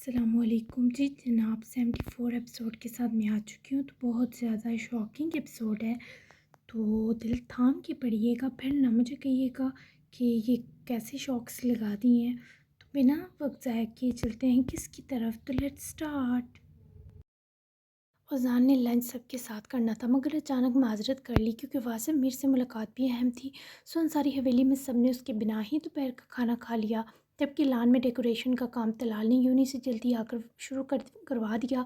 السلام علیکم جی جناب 74 ایپیسوڈ کے ساتھ میں آ چکی ہوں، تو بہت زیادہ شاکنگ ایپیسوڈ ہے، تو دل تھام کے پڑھیے گا، پھر نہ مجھے کہیے گا کہ یہ کیسے شاکس لگا دی ہیں۔ تو بنا وقت ضائع کیے چلتے ہیں کس کی طرف، تو لیٹ سٹارٹ۔ اذان نے لنچ سب کے ساتھ کرنا تھا مگر اچانک معذرت کر لی کیونکہ واسم میر سے ملاقات بھی اہم تھی۔ سو انصاری حویلی میں سب نے اس کے بنا ہی دوپہر کا کھانا کھا لیا، جبکہ لان میں ڈیکوریشن کا کام تلال نے یونی سے جلدی آ کر شروع کروا دیا۔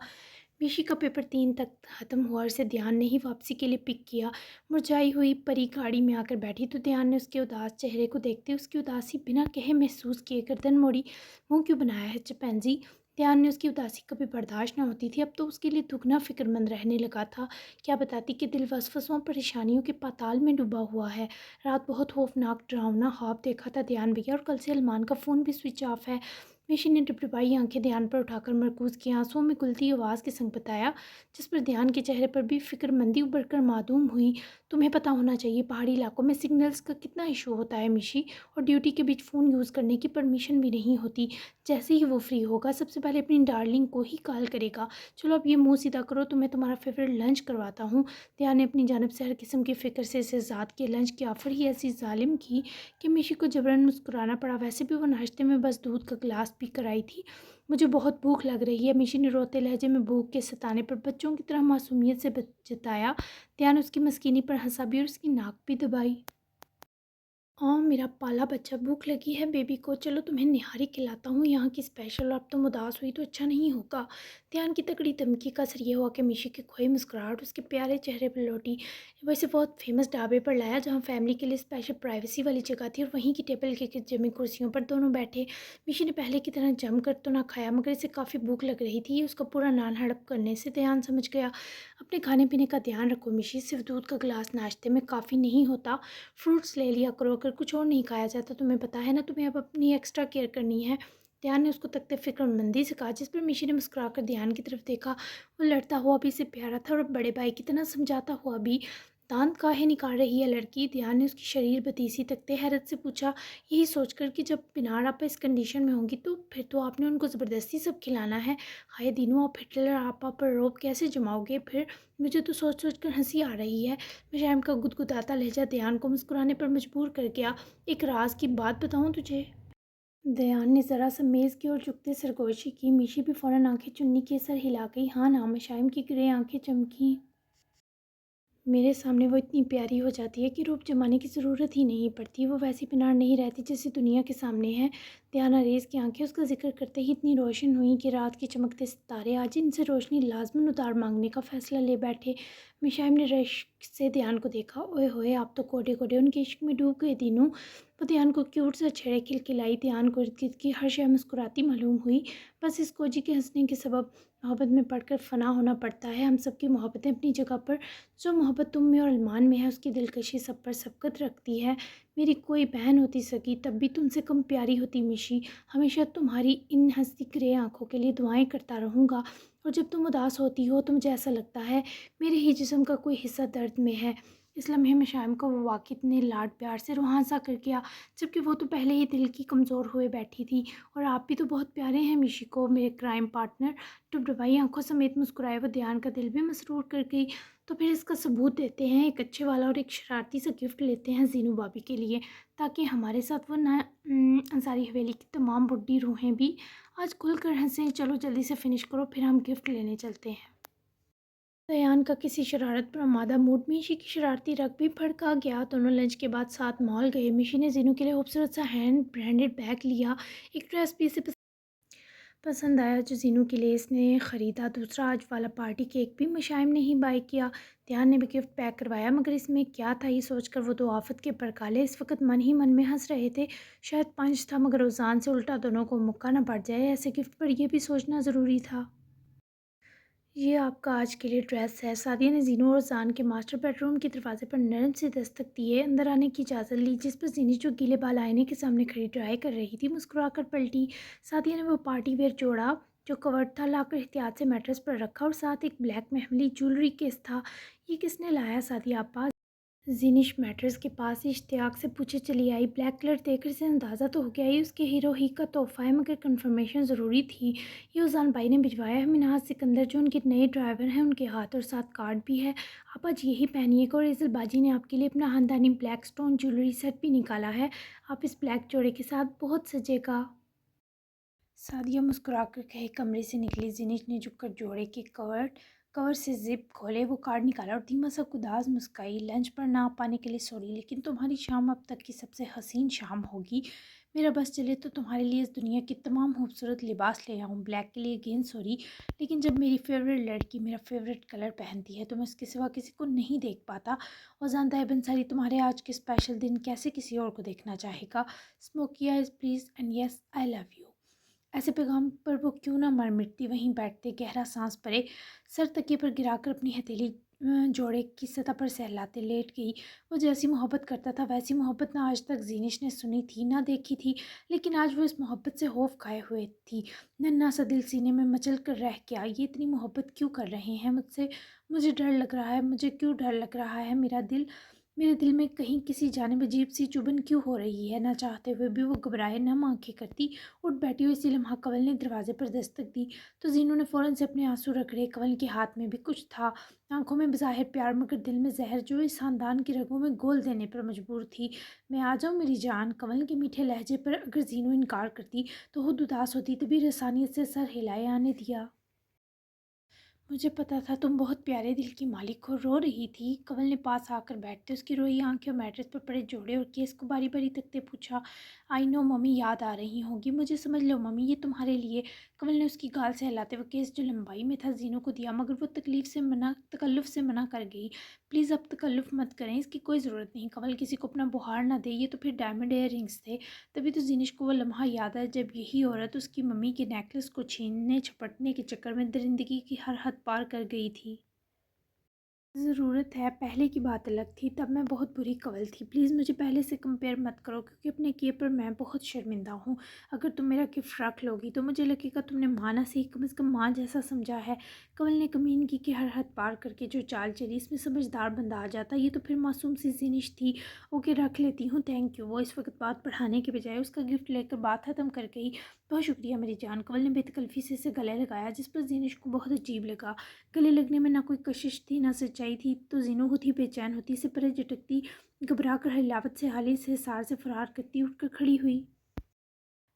میشی کا پیپر 3 تک ختم ہوا اور اسے دھیان نے ہی واپسی کے لیے پک کیا۔ مرجھائی ہوئی پری گاڑی میں آ کر بیٹھی تو دھیان نے اس کے اداس چہرے کو دیکھتے اس کی اداسی بنا کہے محسوس کیے گردن موڑی۔ منہ کیوں بنایا ہے چپینزی؟ دھیان نے اس کی اداسی کبھی برداشت نہ ہوتی تھی، اب تو اس کے لیے دگنا فکر مند رہنے لگا تھا۔ کیا بتاتی کہ دل وسوسوں پریشانیوں کے پاتال میں ڈوبا ہوا ہے۔ رات بہت خوفناک ڈراؤنا خواب دیکھا تھا دھیان بھیا، اور کل سے سلمان کا فون بھی سوئچ آف ہے۔ میشی نے ڈبڈبائی آنکھیں دھیان پر اٹھا کر مرکوز کی، آنسوؤں میں گلتی آواز کے سنگ بتایا، جس پر دھیان کے چہرے پر بھی فکر مندی ابھر کر معدوم ہوئی۔ تمہیں پتہ ہونا چاہیے پہاڑی علاقوں میں سگنلز کا کتنا ایشو ہوتا ہے میشی، اور ڈیوٹی کے بیچ فون یوز کرنے کی پرمیشن بھی نہیں ہوتی۔ جیسے ہی وہ فری ہوگا سب سے پہلے اپنی ڈارلنگ کو ہی کال کرے گا۔ چلو اب یہ منہ سیدھا کرو تو میں تمہارا فیوریٹ لنچ کرواتا ہوں۔ دھیان نے اپنی جانب سے ہر قسم کی فکر سے اسے ذات کے لنچ کی آفر ہی ایسی ظالم کی کہ میشی کو جبراً مسکرانا پڑا۔ ویسے بھی وہ ناشتے میں بس دودھ کا گلاس پی کر آئی تھی۔ مجھے بہت بھوک لگ رہی ہے، میشی نے روتے لہجے میں بھوک کے ستانے پر بچوں کی طرح معصومیت سے جتایا۔ دھیان اس کی مسکینی پر ہنسا بھی اور اس کی ناک بھی دبائی۔ میرا پالا بچہ، بھوک لگی ہے بیبی کو، چلو تمہیں نہاری کھلاتا ہوں یہاں کی اسپیشل، اور اب تم اداس ہوئی تو اچھا نہیں ہوگا۔ دھیان کی تکڑی دھمکی کا اثر یہ ہوا کہ میشی کی کھوئی مسکراہٹ اس کے پیارے چہرے پر لوٹی۔ وہ اسے بہت فیمس ڈھابے پر لایا جہاں فیملی کے لیے اسپیشل پرائیویسی والی جگہ تھی، اور وہیں کی ٹیبل کے گرد جمی کرسیوں پر دونوں بیٹھے۔ میشی نے پہلے کی طرح جم کر تو نہ کھایا مگر اسے کافی بھوک لگ رہی تھی، یہ اس کا پورا نان ہڑپ کرنے سے دھیان سمجھ گیا۔ اپنے کھانے پینے کا دھیان رکھو میشی، صرف دودھ کا گلاس ناشتے میں کافی نہیں ہوتا، فروٹس لے لیا کرو، اگر کچھ اور نہیں کھایا جاتا تمہیں پتہ ہے نا، تمہیں اب اپنی ایکسٹرا کیئر کرنی ہے۔ دھیان نے اس کو تکتے فکر مندی سے کہا، جس پر میشی نے مسکرا کر دھیان کی طرف دیکھا۔ وہ لڑتا ہوا بھی اسے پیارا تھا اور بڑے بھائی کی طرح سمجھاتا ہوا بھی۔ دانت کاہے نکال رہی ہے لڑکی؟ دھیان نے اس کی شریر بدیسی تکتے حیرت سے پوچھا، یہی سوچ کر کہ جب پنار آپا اس کنڈیشن میں ہوں گی تو پھر تو آپ نے ان کو زبردستی سب کھلانا ہے۔ ہائے دینوں، آپ ہٹلر آپا پر روب کیسے جماؤ گے پھر؟ مجھے تو سوچ کر ہنسی آ رہی ہے۔ مشائم کا گدگداتا لہجہ دھیان کو مسکرانے پر مجبور کر گیا۔ ایک راز کی بات بتاؤں تجھے؟ دھیان نے ذرا سا میز کی اور جھکتے سرگوشی کی۔ میشی بھی فوراً آنکھیں چنی کے سر ہلا گئی۔ ہاں نا؟ مشائم کی گرے آنکھیں چمکیں۔ میرے سامنے وہ اتنی پیاری ہو جاتی ہے کہ روپ جمانے کی ضرورت ہی نہیں پڑتی، وہ ویسی پنار نہیں رہتی جیسے دنیا کے سامنے ہے۔ دھیان ریز کی آنکھیں اس کا ذکر کرتے ہی اتنی روشن ہوئیں کہ رات کے چمکتے ستارے آج ان سے روشنی لازماً ادار مانگنے کا فیصلہ لے بیٹھے۔ مشائم نے رشک سے دھیان کو دیکھا۔ اوئے ہوئے، آپ تو کوڈے کوڈے ان کے عشق میں ڈوب گئے دینوں۔ وہ دھیان کو کیوٹ سا چھیڑے کھلکھلائی۔ دھیان کو ارد گرد کی ہر شے مسکراتی معلوم ہوئی، بس اس کوجی کے ہنسنے کے سبب محبت میں پڑھ کر فنا ہونا پڑتا ہے۔ ہم سب کی محبتیں اپنی جگہ پر، جو محبت تم میں اور علمان میں ہے اس کی دلکشی سب پر سبقت رکھتی ہے۔ میری کوئی بہن ہوتی سکی تب بھی تم سے کم پیاری ہوتی میشی، ہمیشہ تمہاری ان ہنستی گرے آنکھوں کے لیے دعائیں کرتا رہوں گا، اور جب تم اداس ہوتی ہو تو مجھے ایسا لگتا ہے میرے ہی جسم کا کوئی حصہ درد میں ہے۔ اس لمحے مشائم کو وہ واقعی اتنے لاڈ پیار سے روحاں سا کر گیا، جبکہ وہ تو پہلے ہی دل کی کمزور ہوئے بیٹھی تھی۔ اور آپ بھی تو بہت پیارے ہیں میشی کو، میرے کرائم پارٹنر۔ ڈبڈبائی آنکھوں سمیت مسکرائے وہ دھیان کا دل بھی مسرور کر گئی۔ تو پھر اس کا ثبوت دیتے ہیں، ایک اچھے والا اور ایک شرارتی سا گفٹ لیتے ہیں زینو بھابی کے لیے، تاکہ ہمارے ساتھ وہ انصاری حویلی کی تمام بڈھی روحیں بھی آج کھل کر ہنسیں۔ چلو جلدی سے فنش کرو پھر ہم گفٹ لینے چلتے ہیں۔ دھیان کا کسی شرارت پر آمادہ موڈ میشی کی شرارتی رگ بھی بھڑکا گیا۔ دونوں لنچ کے بعد ساتھ مال گئے۔ میشی نے زینو کے لیے خوبصورت سا ہینڈ برانڈڈ بیگ لیا، ایک ڈریس بھی اسے پسند آیا جو زینو کے لیے اس نے خریدا، دوسرا آج والا پارٹی کیک بھی مشائم نے ہی بائی کیا۔ دھیان نے بھی گفٹ پیک کروایا مگر اس میں کیا تھا یہ سوچ کر وہ دو آفت کے پرکالے اس وقت من ہی من میں ہنس رہے تھے۔ شاید پنچ تھا مگر اوزان سے الٹا دونوں کو مکہ نہ پڑ جائے، ایسے گفٹ پر یہ بھی سوچنا ضروری تھا۔ یہ آپ کا آج کے لیے ڈریس ہے۔ سعدیہ نے زینو اور زان کے ماسٹر بیڈ روم کے دروازے پر نرم سی دستک دیے اندر آنے کی اجازت لی، جس پر زینی جو گیلے بال آئینے کے سامنے کھڑی ٹرائی کر رہی تھی مسکرا کر پلٹی۔ سعدیہ نے وہ پارٹی ویئر جوڑا جو کورڈ تھا لا کر احتیاط سے میٹرس پر رکھا، اور ساتھ ایک بلیک محملی جولری کیس تھا۔ یہ کس نے لایا سعدیہ آپا؟ زینش میٹرز کے پاس ہی اشتیاق سے پوچھے چلی آئی۔ بلیک کلر دیکھ کر اسے اندازہ تو ہو گیا ہی اس کے ہیرو ہی کا تحفہ ہے، مگر کنفرمیشن ضروری تھی۔ یہ اذان بھائی نے بھجوایا ہے۔ منہاج سکندر جو ان کے نئے ڈرائیور ہیں، ان کے ہاتھ اور ساتھ کارڈ بھی ہے۔ آپ آج یہی پہنیے گا، اور ایزل باجی نے آپ کے لیے اپنا خاندانی بلیک سٹون جیولری سیٹ بھی نکالا ہے، آپ اس بلیک جوڑے کے ساتھ بہت سجے گا۔ سعدیہ مسکرا کر کہے۔ کمرے سے نکلی زینش نے جھک کر جوڑے کے کور سے زپ کھولے، وہ کارڈ نکالا اور دھیما سا اداس مسکرائی۔ لنچ پر نہ آ پانے کے لیے سوری، لیکن تمہاری شام اب تک کی سب سے حسین شام ہوگی۔ میرا بس چلے تو تمہارے لیے اس دنیا کے تمام خوبصورت لباس لے آؤں۔ بلیک کے لیے اگین سوری، لیکن جب میری فیوریٹ لڑکی میرا فیوریٹ کلر پہنتی ہے تو میں اس کے سوا کسی کو نہیں دیکھ پاتا۔ اور جانتا ہے بنساری تمہارے آج کے اسپیشل دن کیسے کسی اور کو دیکھنا چاہے گا۔ Smoky eyes please and yes I love you. ایسے پیغام پر وہ کیوں نہ مر مٹتی، وہیں بیٹھتے گہرا سانس بھرے، سر تکیے پر گرا کر اپنی ہتھیلی جوڑے کی سطح پر سہلاتے لیٹ گئی۔ وہ جیسی محبت کرتا تھا ویسی محبت نہ آج تک زینش نے سنی تھی نہ دیکھی تھی، لیکن آج وہ اس محبت سے خوف کھائے ہوئے تھی۔ ننھا سا دل سینے میں مچل کر رہ گیا۔ یہ اتنی محبت کیوں کر رہے ہیں مجھ سے؟ مجھے ڈر لگ رہا ہے، مجھے کیوں ڈر لگ رہا ہے؟ میرے دل میں کہیں کسی جانب عجیب سی چبھن کیوں ہو رہی ہے؟ نہ چاہتے ہوئے بھی وہ گھبرائے، نہ آنکھیں کرتی اٹھ بیٹھی ہوئی۔ اسی لمحہ کنول نے دروازے پر دستک دی تو زینو نے فوراً سے اپنے آنسو رگڑے۔ کنول کے ہاتھ میں بھی کچھ تھا، آنکھوں میں بظاہر پیار مگر دل میں زہر جو اس خاندان کی رگوں میں گھول دینے پر مجبور تھی۔ میں آ جاؤں میری جان؟ کنول کے میٹھے لہجے پر اگر زینو انکار کرتی تو خود اداس ہوتی، تبھی رسانیت سے سر ہلائے آنے دیا۔ مجھے پتا تھا تم بہت پیارے دل کی مالک ہو۔ رو رہی تھی؟ کنول نے پاس آ کر بیٹھتے اس کی روئی آنکھیں اور میٹرس پر پڑے جوڑے اور کیس کو باری باری تکتے پوچھا۔ آئی نو ممی یاد آ رہی ہوں گی، مجھے سمجھ لو ممی، یہ تمہارے لیے۔ کنول نے اس کی گال سے ہلاتے وہ کیس جو لمبائی میں تھا زینو کو دیا، مگر وہ تکلف سے منع کر گئی۔ پلیز اب تکلف مت کریں، اس کی کوئی ضرورت نہیں۔ کنول کسی کو اپنا بہار نہ دے، یہ تو پھر ڈائمنڈ ایئر رنگز تھے۔ تبھی تو زینش کو وہ لمحہ یاد آیا جب یہی عورت اس کی ممی کے نیکلس کو چھیننے جھپٹنے کے چکر میں درندگی کی ہر حد پار کر گئی تھی۔ ضرورت ہے، پہلے کی بات الگ تھی، تب میں بہت بری کنول تھی۔ پلیز مجھے پہلے سے کمپیئر مت کرو، کیونکہ اپنے کیے پر میں بہت شرمندہ ہوں۔ اگر تم میرا گفٹ رکھ لو گی تو مجھے لگے گا تم نے ماں نہ صحیح کم از کم ماں جیسا سمجھا ہے۔ کنول نے کمینگی کی ہر حد پار کر کے جو چال چلی، اس میں سمجھدار بندہ آ جاتا۔ یہ تو پھر معصوم سی زینش تھی۔ اوکے رکھ لیتی ہوں، تھینک یو۔ وہ اس وقت بات بڑھانے کے بجائے اس کا گفٹ لے کر بات ختم کر گئی۔ بہت شکریہ میری جان۔ کنول نے بے تکلفی سے اسے گلے لگایا، جس پر زینش کو بہت عجیب لگا۔ گلے لگنے میں نہ کوئی کشش تھی نہ سچائی تھی، تو زینو خود ہی بے چین ہوتی، سپرے جھٹکتی، گھبرا کر ہلاوت سے حالی سے حصار سے فرار کرتی اٹھ کر کھڑی ہوئی۔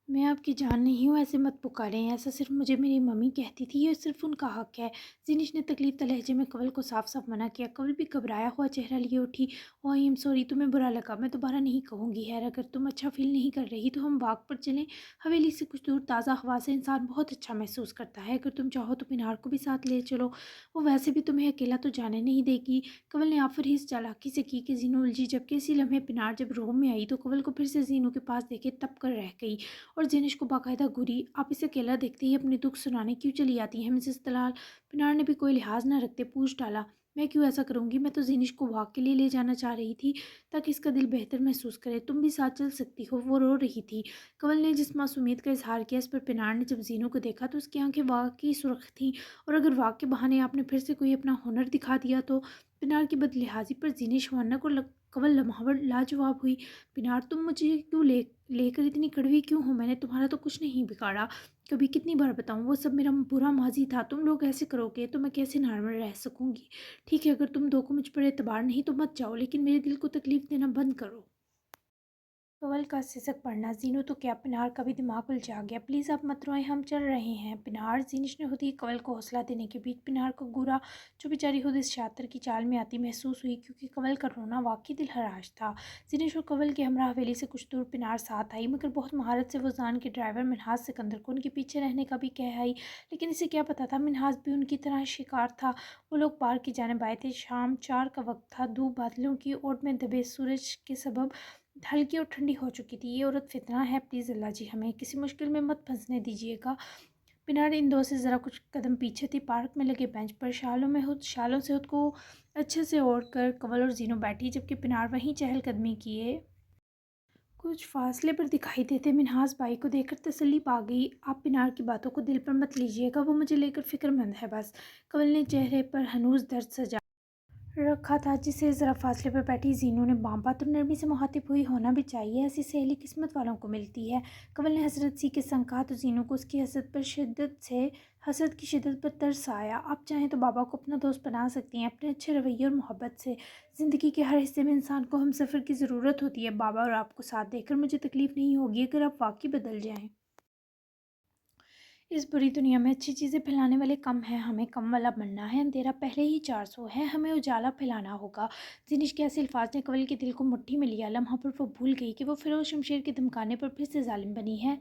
میں آپ کی جان نہیں ہوں، ایسے مت پکاریں، ایسا صرف مجھے میری ممی کہتی تھی، یہ صرف ان کا حق ہے۔ زینش نے تکلیف لہجے میں کنول کو صاف صاف منع کیا۔ کنول بھی گھبرایا ہوا چہرہ لیے اٹھی۔ او آئی ایم سوری، تمہیں برا لگا، میں دوبارہ نہیں کہوں گی۔ خیر اگر تم اچھا فیل نہیں کر رہی تو ہم واک پر چلیں، حویلی سے کچھ دور تازہ ہوا سے انسان بہت اچھا محسوس کرتا ہے۔ اگر تم چاہو تو پنہار کو بھی ساتھ لے چلو، وہ ویسے بھی تمہیں اکیلا تو جانے نہیں دے گی۔ کنول نے آفر اس چالاکی سے کی کہ زینو الجھی، جبکہ اسی لمحے پنہار جب روم میں آئی تو کنول کو پھر سے زینو کے پاس دیکھے تپ کر رہ گئی اور زینش کو باقاعدہ گھوری۔ آپ اسے اکیلا دیکھتے ہی اپنے دکھ سنانے کیوں چلی آتی ہیں مسز دلال؟ پنہار نے بھی کوئی لحاظ نہ رکھتے پوچھ ڈالا۔ میں کیوں ایسا کروں گی؟ میں تو زینش کو واک کے لیے لے جانا چاہ رہی تھی تاکہ اس کا دل بہتر محسوس کرے، تم بھی ساتھ چل سکتی ہو۔ وہ رو رہی تھی۔ کنول نے جس معصومیت کا اظہار کیا، اس پر پنہار نے جب زینو کو دیکھا تو اس کی آنکھیں واقعی سرخ تھیں، اور اگر واک کے بہانے آپ نے پھر سے کوئی اپنا ہنر دکھا دیا تو؟ پنہار کی بد لحاظی پر زینش منک اور کنول لمحہ بھر لاجواب ہوئی۔ پنہار تم مجھے کیوں لے کر اتنی کڑوی کیوں ہو؟ میں نے تمہارا تو کچھ نہیں بگاڑا، کبھی کتنی بار بتاؤں، وہ سب میرا برا ماضی تھا۔ تم لوگ ایسے کرو گے تو میں کیسے نارمل رہ سکوں گی؟ ٹھیک ہے، اگر تم دو کو مجھ پر اعتبار نہیں تو مت جاؤ، لیکن میرے دل کو تکلیف دینا بند کرو۔ کنول کا سسک پڑنا، زینو تو کیا پنہار کا بھی دماغ الجھا گیا۔ پلیز آپ مت روئیں، ہم چل رہے ہیں پنہار۔ زینش نے خود ہی کنول کو حوصلہ دینے کے بیچ پنہار کو گھورا، جو بیچاری خود اس شاطر کی چال میں آتی محسوس ہوئی، کیونکہ کنول کا رونا واقعی دل ہراش تھا۔ زینش اور کنول کے ہمراہ حویلی سے کچھ دور پنہار ساتھ آئی، مگر بہت مہارت سے وہ زان کے ڈرائیور منہاج سکندر کو ان کے پیچھے رہنے کا بھی کہہ آئی، لیکن اسے کیا پتا تھا منہاج بھی ان کی طرح شکار تھا۔ وہ لوگ پارک کی جانب آئے تھے۔ شام 4 کا وقت تھا، دھوپ بادلوں کی اوٹ میں دبے سورج کے سبب ہلکی اور ٹھنڈی ہو چکی تھی۔ یہ عورت فتنہ ہے، پلیز اللہ جی ہمیں کسی مشکل میں مت پھنسنے دیجیے گا۔ پنہار ان دو سے ذرا کچھ قدم پیچھے تھی۔ پارک میں لگے بینچ پر شالوں سے خود کو اچھے سے اوڑھ کر کنول اور زینو بیٹھی، جبکہ پنہار وہیں چہل قدمی کیے کچھ فاصلے پر دکھائی دیتے۔ منہاج بھائی کو دیکھ کر تسلی پا گئی۔ آپ پنہار کی باتوں کو دل پر مت لیجیے گا، وہ مجھے لے کر فکر مند ہے بس۔ کنول نے چہرے پر ہنوز درد سجا रखा था, जिसे ज़रा फासले पर बैठी ज़ीनू ने भांपा तो नरमी से मुखातिब हुई, होना भी चाहिए, ऐसी सहेली किस्मत वालों को मिलती है। कंवल ने हसरत सी के संग कहा तो ज़ीनू को उसकी हसरत की शिद्दत पर तरस आया। आप चाहें तो बाबा को अपना दोस्त बना सकती हैं, अपने अच्छे रवैये और मोहब्बत से। ज़िंदगी के हर हिस्से में इंसान को हम सफ़र की ज़रूरत होती है बाबा, और आपको साथ देकर मुझे तकलीफ़ नहीं होगी अगर आप वाकई बदल जाएं। इस बुरी दुनिया में अच्छी चीज़ें फैलाने वाले कम हैं, हमें कम वाला बनना है। अंधेरा पहले ही 400 है, हमें उजाला फैलाना होगा। जिनिश के ऐसे अल्फाज ने कंवल के दिल को मुट्ठी में लिया। लम्हा पर वो भूल गई कि वो फिरोज़ शमशेर के धमकाने पर फिर से जालिम बनी है।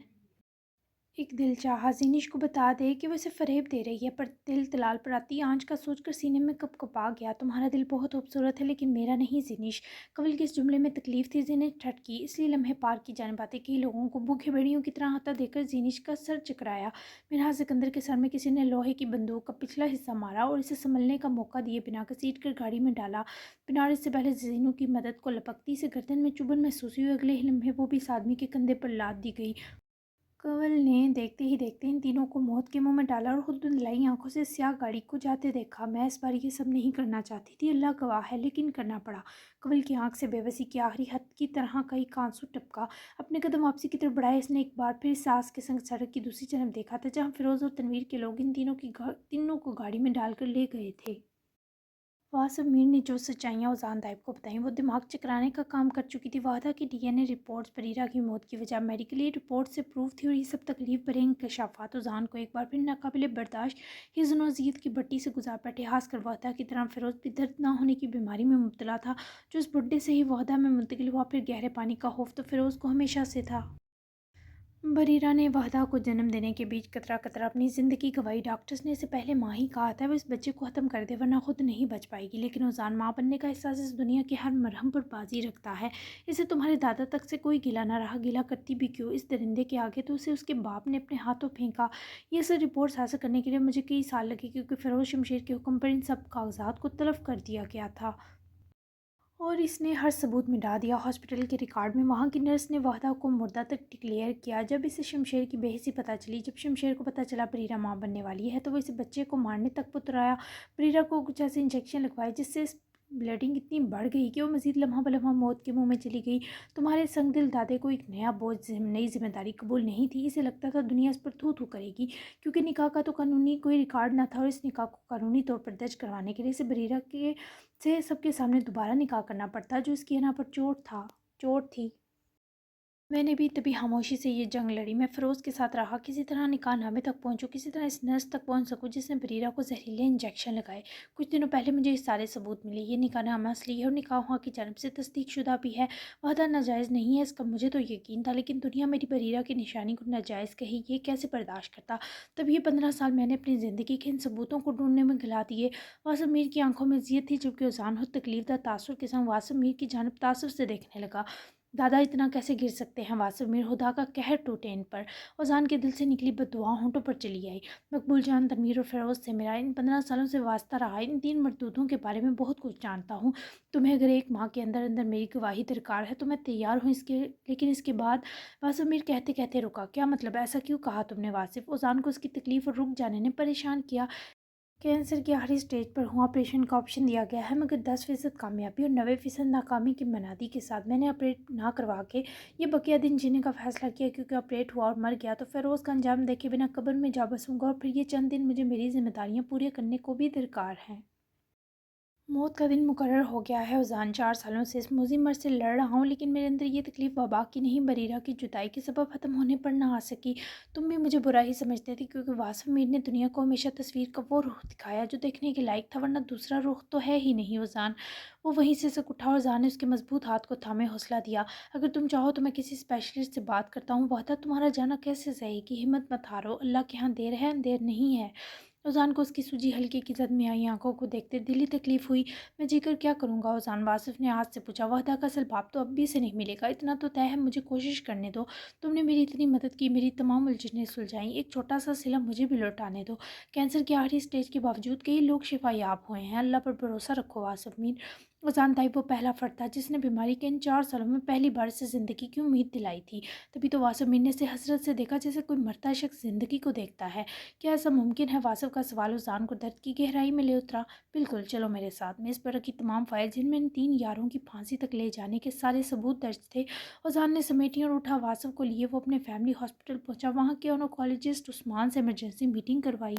एक दिल चाहा ज़ीनिश को बता दे कि वो इसे फ़रेब दे रही है, पर दिल तलाल पर आती आंच का सोचकर सीने में कँप-कँपा गया। तुम्हारा दिल बहुत खूबसूरत है लेकिन मेरा नहीं ज़ीनिश। कंवल के इस जुमले में तकलीफ़ थी। ज़ीनिश ठटकी, इसलिए लम्हे पार की जाने पाते कई लोगों को भूखे भेड़ियों की तरह आता देखकर ज़ीनिश का सर चकराया। मिराज सिकंदर के सर में किसी ने लोहे की बंदूक का पिछला हिस्सा मारा और इसे संभलने का मौका दिए बिना घसीट कर गाड़ी में डाला। पिनारे से पहले ज़ीनू की मदद को लपकती से गर्दन में चुभन महसूस हुई। अगले ही लम्हे वो भी इस आदमी के कंधे पर लाद दी गई। कंवल ने देखते ही देखते इन तीनों को मौत के मुंह में डाला और खुद धुंधलाई आंखों से स्याह गाड़ी को जाते देखा। मैं इस बार ये सब नहीं करना चाहती थी, अल्लाह गवाह है, लेकिन करना पड़ा। कंवल की आंख से बेबसी की आखिरी हद की तरह का एक आंसू टपका। अपने कदम वापसी की तरफ बढ़ाए इसने एक बार फिर सास के संग सड़क की दूसरी तरफ देखा था, जहाँ फिरोज और तनवीर के लोग इन तीनों को गाड़ी में डालकर ले गए थे। वासिफ मीर ने जो सच्चाइयाँ उजान दाइब को बताईं वो दिमाग चकराने का काम कर चुकी थी। वादा की डीएनए रिपोर्ट्स बरीरा की मौत की वजह मेडिकली रिपोर्ट से प्रूव थी, और ये सब तकलीफ भरे इंकशाफात उजान को एक बार फिर नाकाबिले बर्दाश्त हिज़्न और ज़ीद की भट्टी से गुजार बैठे। खास कर वादा की तरह फिरोज भी दर्द ना होने की बीमारी में मुब्तला था, जो इस बुढ़े से ही वादा में मुंतकिल हुआ। फिर गहरे पानी का खौफ तो फिरोज को हमेशा से था। बरीरा ने वाहदा को जन्म देने के बीच कतरा कतरा अपनी ज़िंदगी गंवाई। डॉक्टर्स ने इसे पहले माँ ही कहा था वो इस बच्चे को ख़त्म कर दे वरना खुद नहीं बच पाएगी, लेकिन उजान माँ बनने का एहसास इस दुनिया के हर मरहम पर बाजी रखता है। इसे तुम्हारे दादा तक से कोई गिला ना रहा, गिला करती भी क्यों? इस दरिंदे के आगे तो उसे उसके बाप ने अपने हाथों फेंका। ये सब रिपोर्ट्स हासिल करने के लिए मुझे कई साल लगे, क्योंकि फिरोज शमशेर के हुक्म पर इन सब कागजात को तलब कर दिया गया था और इसने हर सबूत मिटा दिया हॉस्पिटल के रिकॉर्ड में। वहाँ की नर्स ने वाहदा को मुर्दा तक डिक्लेयर किया। जब इसे शमशेर की बेहिसी पता चली, जब शमशेर को पता चला बरीरा माँ बनने वाली है, तो वो इसे बच्चे को मारने तक पुतराया। बरीरा को कुछ ऐसे इंजेक्शन लगवाए जिससे ब्लीडिंग इतनी बढ़ गई कि वो मजीद लम्हा बलम्हा मौत के मुंह में चली गई। तुम्हारे संग दिल दादे को एक नया बोझ, नई जिम्मेदारी कबूल नहीं थी। इसे लगता था दुनिया इस पर थू थू करेगी, क्योंकि निकाह का तो कानूनी कोई रिकॉर्ड ना था, और इस निकाह को कानूनी तौर पर दर्ज करवाने के लिए इसे बरीरा के से सबके सामने दोबारा निकाह करना पड़ता, जो इसकी अना पर चोट थी। मैंने भी तभी खामोशी से ये जंग लड़ी। मैं फ़िरोज़ के साथ रहा, किसी तरह निकाहनामे तक पहुंचूं, किसी तरह इस नर्स तक पहुंच सकूं जिसने बरीरा को जहरीले इंजेक्शन लगाए। कुछ दिनों पहले मुझे ये सारे सबूत मिले। ये निकाहनामा असली है और निकाह की जानब से तस्दीक शुदा भी है। वादा नाजायज़ नहीं है इसका मुझे तो यकीन था, लेकिन दुनिया मेरी बरीरा की निशानी को नाजायज़ कही, ये कैसे बर्दाश्त करता। तब ये 15 साल मैंने अपनी ज़िंदगी के इन सबूतों को ढूंढने में गला दिए। वासिफ मीर की आंखों में ज़ियत थी, जबकि उजान हो तकलीफ दा तासुर के संग वासिफ मीर की जानब तासुर से देखने लगा। दादा इतना कैसे गिर सकते हैं? वासिफ मीर खुदा का कहर टूटे इन पर। अज़ान के दिल से निकली बद्दुआ होंठों पर चली आई। मकबूल जान, तनवीर और फ़िरोज़ से मेरा इन 15 सालों से वास्ता रहा। इन 3 मरदूदों के बारे में बहुत कुछ जानता हूँ। तुम्हें अगर एक माह के अंदर अंदर मेरी गवाही दरकार है तो मैं तैयार हूँ इसके, लेकिन इसके बाद। वासिफ मीर कहते कहते रुका। क्या मतलब? ऐसा क्यों कहा तुमने वासिफ? अज़ान को उसकी तकलीफ़ और रुक जाने ने परेशान किया। कैंसर की आखिरी स्टेज पर हूँ, ऑपरेशन का ऑप्शन दिया गया है, मगर 10% कामयाबी और 90% नाकामी की मनादी के साथ मैंने ऑपरेट ना करवा के ये बकिया दिन जीने का फ़ैसला किया, क्योंकि ऑपरेट हुआ और मर गया तो फ़िरोज़ का अंजाम देखे बिना कब्र में जा बसूँगा, और फिर ये चंद दिन मुझे मेरी जिम्मेदारियाँ पूरी करने को भी दरकार हैं। मौत का दिन मुकर्रर हो गया है उज़ान। 4 सालों से इस मुज़िम मर्ज़ से लड़ रहा हूँ, लेकिन मेरे अंदर ये तकलीफ़ वबा की नहीं, बरीरा की जुदाई के सबब ख़त्म होने पर ना आ सकी। तुम भी मुझे बुरा ही समझते थे, क्योंकि वासिफ मीर ने दुनिया को हमेशा तस्वीर का वो रुख दिखाया जो देखने के लायक था, वरना दूसरा रुख तो है ही नहीं उज़ान। वो वहीं से सक उठा और उज़ान ने उसके मजबूत हाथ को थामे हौसला दिया। अगर तुम चाहो तो मैं किसी स्पेशलिस्ट से बात करता हूँ। वादा तुम्हारा जाना कैसे सहेगी? हिम्मत मत हारो, अल्लाह के यहाँ देर है अंधेर नहीं है। उज़ान को उसकी सूजी हल्की की जद में आई आंखों को देखते दिली तकलीफ़ हुई। मैं जीकर क्या करूँगा उज़ान? वासिफ ने हाथ से पूछा। वहदा का असल बाप तो अब भी से नहीं मिलेगा, इतना तो तय है, मुझे कोशिश करने दो। तुमने मेरी इतनी मदद की, मेरी तमाम उलझनें सुलझाई, एक छोटा सा सिला मुझे भी लौटाने दो। कैंसर की आखिरी स्टेज के बावजूद कई लोग शिफा याब हुए हैं, अल्लाह पर भरोसा रखो वासिफ मीर। ओजान ताई वो पहला फ़र्द था जिसने बीमारी के इन 4 सालों में पहली बार से ज़िंदगी की उम्मीद दिलाई थी। तभी तो वासिफ़ मीर ने इसे हसरत से देखा जैसे कोई मरता शख्स ज़िंदगी को देखता है। क्या ऐसा मुमकिन है? वासिफ़ का सवाल ओजान को दर्द की गहराई में ले उतरा। बिल्कुल, चलो मेरे साथ। मेज़ पर रखी तमाम फ़ाइल जिनमें इन 3 यारों की फांसी तक ले जाने के सारे सबूत दर्ज थे, ओजान ने समेटी और उठा वासिफ़ को लिए वो अपने फैमिली हॉस्पिटल पहुँचा। वहाँ के ओनकोलॉजिस्ट उस्मान से इमरजेंसी मीटिंग करवाई।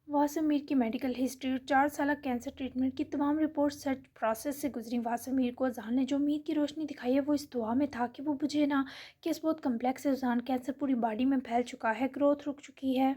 वासिम मीर की मेडिकल हिस्ट्री और 4 साल कैंसर ट्रीटमेंट की तमाम रिपोर्ट सर्च प्रोसेस से गुजरी। वासिम मीर को अजहान ने जो उम्मीद की रोशनी दिखाई है वो इस दुआ में था कि वो बुझे ना। केस बहुत कम्प्लेक्स है अजहान, कैंसर पूरी बॉडी में फैल चुका है, ग्रोथ रुक चुकी है,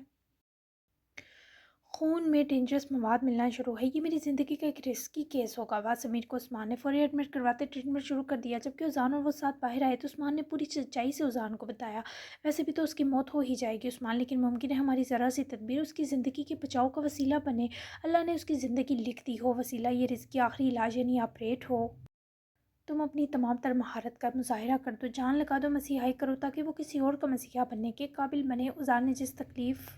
खून में डेंजरस मवाद मिलना शुरू है। ये मेरी ज़िंदगी का एक रिस्की केस होगा। बाद समीर को उस्मान ने फौरी एडमिट करवाते ट्रीटमेंट शुरू कर दिया। जबकि उजान और वो साथ बाहर आए तो उस्मान ने पूरी सच्चाई से उजान को बताया। वैसे भी तो उसकी मौत हो ही जाएगी उस्मान, लेकिन मुमकिन है हमारी ज़रा सी तदबीर उसकी ज़िंदगी के बचाव का वसीला बने। अल्लाह ने उसकी ज़िंदगी लिख दी हो, वसीला ये रिस्क की आखिरी इलाज यानी ऑपरेट हो। तुम अपनी तमाम तर महारत का मुजाहिरा कर दो, जान लगा दो, मसीहाई करो ताकि वो किसी और का मसीहा बनने के काबिल बने। उजान ने जिस तकलीफ़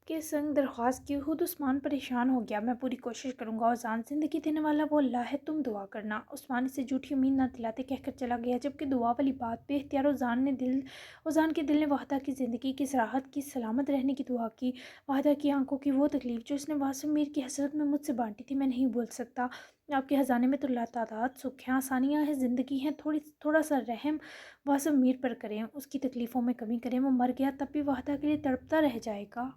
के संग दरख्वास्त की। खुद उस्मान परेशान हो गया। मैं पूरी कोशिश करूँगा उजान, ज़िंदगी देने वाला वो अल्लाह है, तुम दुआ करना। उस्मान इसे झूठी उम्मीद ना दिलाते कहकर चला गया। जबकि दुआ वाली बात पे इख्तियार उजान के दिल ने वाहदा की ज़िंदगी की सराहत की, सलामत रहने की दुआ की। वाहदा की आंखों की वो तकलीफ़ जो उसने वासिम मीर की हसरत में मुझसे बांटी थी, मैं नहीं भूल सकता। आपके ख़जाने में तो लातादाद सुख हैं, आसानियाँ हैं, ज़िंदगी हैं, थोड़ा सा रहम वासिम मीर पर करें, उसकी तकलीफ़ों में कमी करें। वो मर गया तब भी वाहदा के लिए तड़पता रह जाएगा।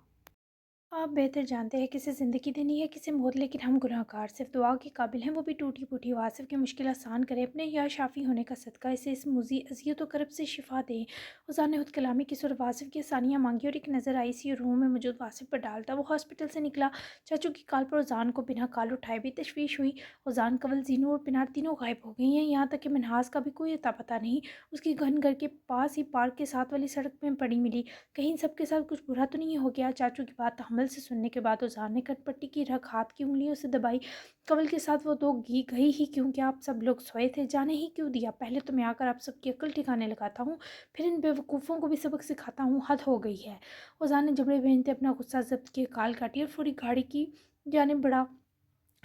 आप बेहतर जानते हैं किसे ज़िंदगी देनी है किसे मौत, लेकिन हम गुनहगार सिर्फ दुआ के काबिल हैं, वो भी टूटी फूटी। वासिफ की मुश्किल आसान करें अपने या शाफ़ी होने का सदका, इसे इस मुजी अजियत व करब से शिफा दें। उजान ने खुद कलामी की सुर वासिफ की आसानियाँ मांगी और एक नज़र ICU रूम में मौजूद वासिफ पर डालता वो हॉस्पिटल से निकला। चाचू की कॉल पर उजान को बिना कॉल उठाए भी तशवीश हुई। उजान, कवल, जीनू और पिनार तीनों गायब हो गई हैं, यहाँ तक कि मनहास का भी कोई अता पता नहीं। उसकी घर के पास ही पार्क के साथ वाली सड़क में पड़ी मिली। कहीं सबके साथ कुछ बुरा तो नहीं हो गया? चाचू की बात तहम्मुल से सुनने के बाद उजान ने कटपट्टी की रख हाथ की उंगलियों से दबाई। कवल के साथ वो दो गई ही क्यों? क्या आप सब लोग सोए थे? जाने ही क्यों दिया? पहले तो मैं आकर आप सबकी अक्ल ठिकाने लगाता हूँ, फिर इन बेवकूफ़ों को भी सबक सिखाता हूँ। हद हो गई है। उजान ने जबड़े भेजते अपना गुस्सा जब्त किए, काल काटी और पूरी गाड़ी की जाने बढ़ा।